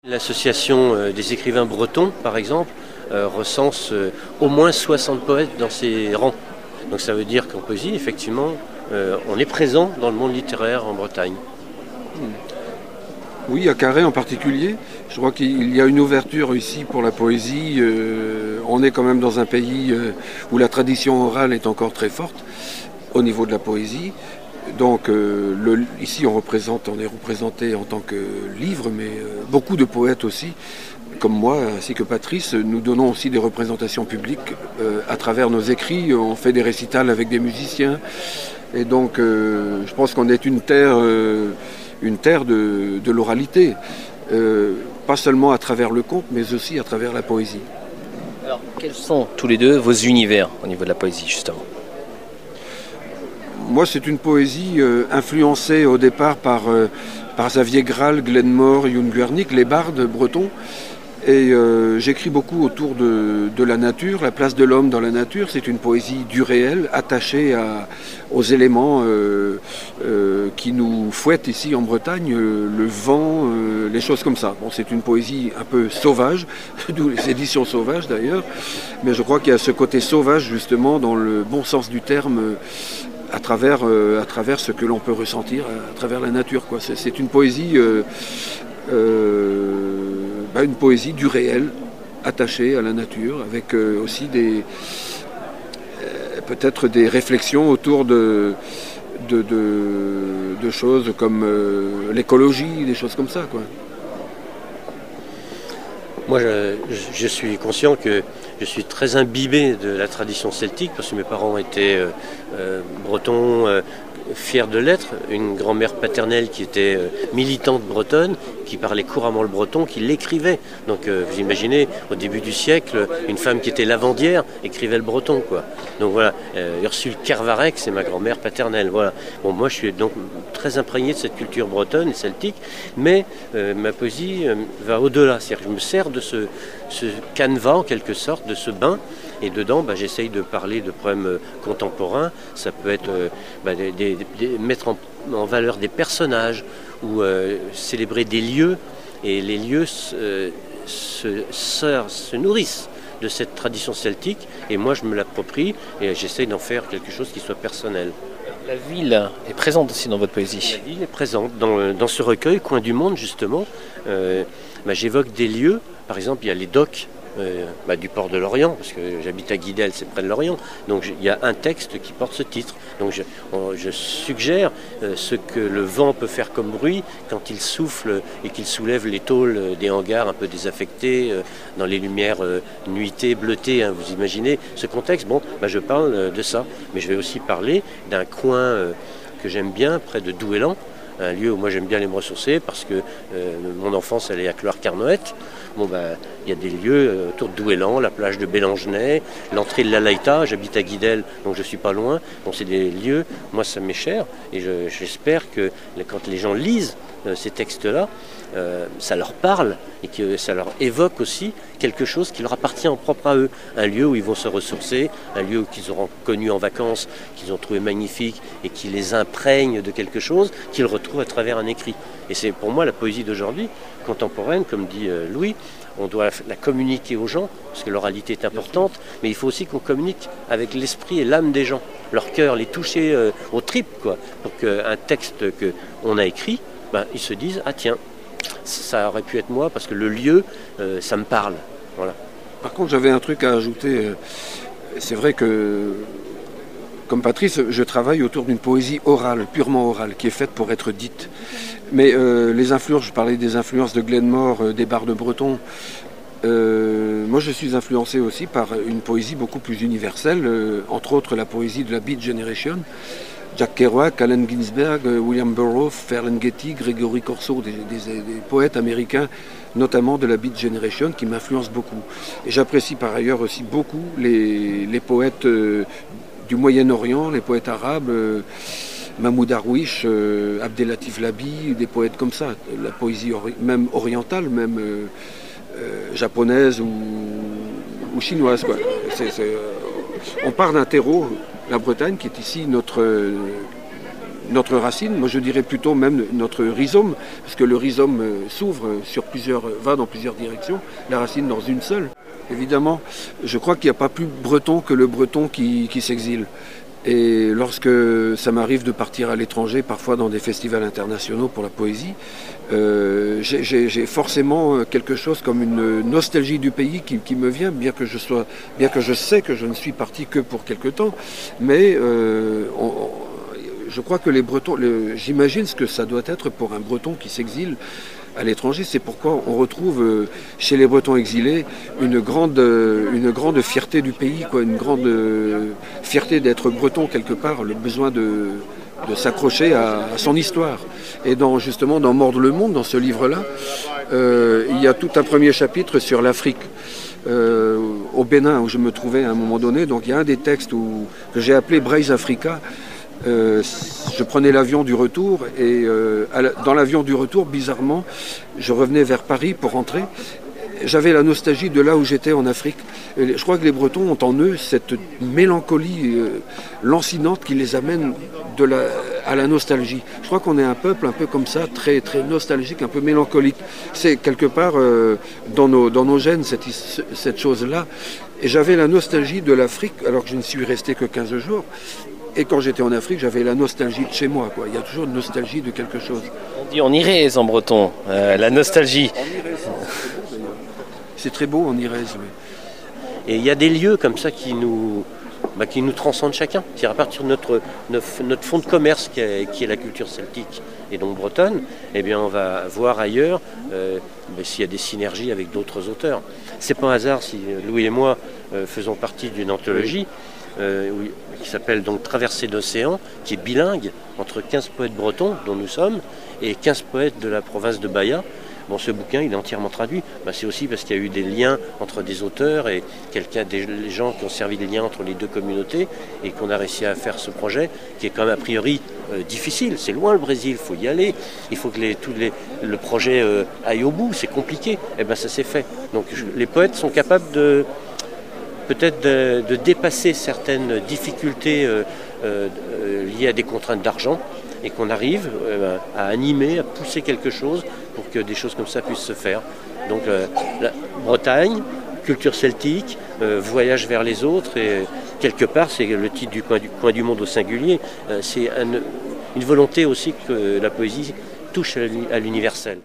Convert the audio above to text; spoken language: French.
L'association des écrivains bretons, par exemple, recense au moins 60 poètes dans ses rangs. Donc ça veut dire qu'en poésie, effectivement, on est présent dans le monde littéraire en Bretagne. Oui, à Carhaix en particulier. Je crois qu'il y a une ouverture ici pour la poésie. On est quand même dans un pays où la tradition orale est encore très forte au niveau de la poésie. Donc ici on est représenté en tant que livre, mais beaucoup de poètes aussi, comme moi, ainsi que Patrice, nous donnons aussi des représentations publiques à travers nos écrits. On fait des récitals avec des musiciens. Et donc je pense qu'on est une terre de l'oralité, pas seulement à travers le conte, mais aussi à travers la poésie. Alors, quels sont tous les deux vos univers au niveau de la poésie, justement ? Moi, c'est une poésie influencée au départ par Xavier Graal, Glenmore, Youn Guernic, les bardes bretons. Et j'écris beaucoup autour de la nature, la place de l'homme dans la nature. C'est une poésie du réel, attachée aux éléments qui nous fouettent ici en Bretagne, le vent, les choses comme ça. Bon, c'est une poésie un peu sauvage, d'où les éditions sauvages d'ailleurs. Mais je crois qu'il y a ce côté sauvage, justement, dans le bon sens du terme, à travers ce que l'on peut ressentir à travers la nature, quoi. C'est une poésie, une poésie du réel, attachée à la nature, avec aussi peut-être des réflexions autour de choses comme l'écologie, des choses comme ça, quoi. Moi, je suis conscient que je suis très imbibé de la tradition celtique, parce que mes parents étaient bretons, fiers de l'être. Une grand-mère paternelle qui était militante bretonne, qui parlait couramment le breton, qui l'écrivait. Donc vous imaginez, au début du siècle, une femme qui était lavandière écrivait le breton, quoi. Donc voilà, Ursule Kervarec, c'est ma grand-mère paternelle. Voilà. Bon, moi, je suis donc très imprégné de cette culture bretonne et celtique, mais ma poésie va au-delà. C'est-à-dire que je me sers de ce canevas, en quelque sorte, de ce bain, et dedans, j'essaye de parler de problèmes contemporains. Ça peut être mettre en valeur des personnages ou célébrer des lieux, et les lieux se nourrissent de cette tradition celtique, et moi je me l'approprie et j'essaye d'en faire quelque chose qui soit personnel. La ville est présente aussi dans votre poésie. La ville est présente dans ce recueil, Coin du monde, justement. J'évoque des lieux. Par exemple, il y a les docks du port de Lorient, parce que j'habite à Guidel, c'est près de Lorient. Donc il y a un texte qui porte ce titre. Donc je suggère ce que le vent peut faire comme bruit quand il souffle et qu'il soulève les tôles des hangars un peu désaffectés, dans les lumières nuitées, bleutées, hein, vous imaginez ce contexte. Je parle de ça. Mais je vais aussi parler d'un coin que j'aime bien, près de Douélan, un lieu où moi j'aime bien aller me ressourcer, parce que mon enfance elle est à Cloire-Carnoët. Il y a des lieux autour de Douélan, la plage de Bélangenais, l'entrée de la Laïta. J'habite à Guidel, donc je suis pas loin. Bon, c'est des lieux, moi ça m'est cher, et j'espère que quand les gens lisent ces textes-là, ça leur parle et que ça leur évoque aussi quelque chose qui leur appartient en propre à eux. Un lieu où ils vont se ressourcer, un lieu qu'ils auront connu en vacances, qu'ils ont trouvé magnifique et qui les imprègne de quelque chose qu'ils retrouvent à travers un écrit. Et c'est pour moi la poésie d'aujourd'hui, contemporaine, comme dit Louis. On doit la communiquer aux gens, parce que l'oralité est importante, mais il faut aussi qu'on communique avec l'esprit et l'âme des gens, leur cœur, les toucher aux tripes, quoi, pour qu'un texte qu'on a écrit, ils se disent « Ah tiens, ça aurait pu être moi, parce que le lieu, ça me parle. » Voilà. Par contre, j'avais un truc à ajouter. C'est vrai que, comme Patrice, je travaille autour d'une poésie orale, purement orale, qui est faite pour être dite. Mais les influences, je parlais des influences de Glenmore, des bardes bretons. Moi, je suis influencé aussi par une poésie beaucoup plus universelle, entre autres la poésie de la Beat Generation. Jack Kerouac, Allen Ginsberg, William Burroughs, Ferlinghetti, Gregory Corso, des poètes américains, notamment de la Beat Generation, qui m'influencent beaucoup. Et j'apprécie par ailleurs aussi beaucoup les poètes du Moyen-Orient, les poètes arabes, Mahmoud Darwish, Abdelatif Labi, des poètes comme ça, la poésie même orientale, même japonaise ou chinoise, quoi. On part d'un terreau, la Bretagne, qui est ici notre racine, moi je dirais plutôt même notre rhizome, parce que le rhizome va dans plusieurs directions, la racine dans une seule. Évidemment, je crois qu'il n'y a pas plus breton que le breton qui s'exile. Et lorsque ça m'arrive de partir à l'étranger, parfois dans des festivals internationaux pour la poésie, j'ai forcément quelque chose comme une nostalgie du pays qui me vient, bien que je sais que je ne suis parti que pour quelque temps. Mais je crois que les Bretons, j'imagine ce que ça doit être pour un Breton qui s'exile à l'étranger. C'est pourquoi on retrouve chez les Bretons exilés une grande fierté du pays, quoi, une grande fierté d'être breton quelque part, le besoin de s'accrocher à son histoire. Et justement dans Mordre le monde, dans ce livre-là, il y a tout un premier chapitre sur l'Afrique. Au Bénin, où je me trouvais à un moment donné, donc il y a un des textes que j'ai appelé Braise Africa. Je prenais l'avion du retour et dans l'avion du retour, bizarrement, je revenais vers Paris pour rentrer. J'avais la nostalgie de là où j'étais en Afrique. Et je crois que les Bretons ont en eux cette mélancolie lancinante qui les amène à la nostalgie. Je crois qu'on est un peuple un peu comme ça, très, très nostalgique, un peu mélancolique. C'est quelque part dans nos gènes cette chose-là. Et j'avais la nostalgie de l'Afrique, alors que je ne suis resté que 15 jours. Et quand j'étais en Afrique, j'avais la nostalgie de chez moi, quoi. Il y a toujours une nostalgie de quelque chose. On dit on irait en breton, la nostalgie. C'est très beau en Irèse. Et il y a des lieux comme ça qui nous transcendent chacun. À partir de notre fond de commerce qui est la culture celtique et donc bretonne, eh bien on va voir ailleurs s'il y a des synergies avec d'autres auteurs. C'est pas un hasard si Louis et moi faisons partie d'une anthologie qui s'appelle donc Traversée d'océan, qui est bilingue entre 15 poètes bretons, dont nous sommes, et 15 poètes de la province de Bahia. Bon, ce bouquin, il est entièrement traduit. C'est aussi parce qu'il y a eu des liens entre des auteurs et des gens qui ont servi de lien entre les deux communautés et qu'on a réussi à faire ce projet qui est quand même a priori difficile. C'est loin le Brésil, il faut y aller. Il faut que le projet aille au bout, c'est compliqué. Et bien ça s'est fait. Donc les poètes sont capables peut-être de dépasser certaines difficultés liées à des contraintes d'argent et qu'on arrive à animer, à pousser quelque chose pour que des choses comme ça puissent se faire. Donc la Bretagne, culture celtique, voyage vers les autres et quelque part c'est le titre du coin du monde au singulier, c'est une volonté aussi que la poésie touche à l'universel.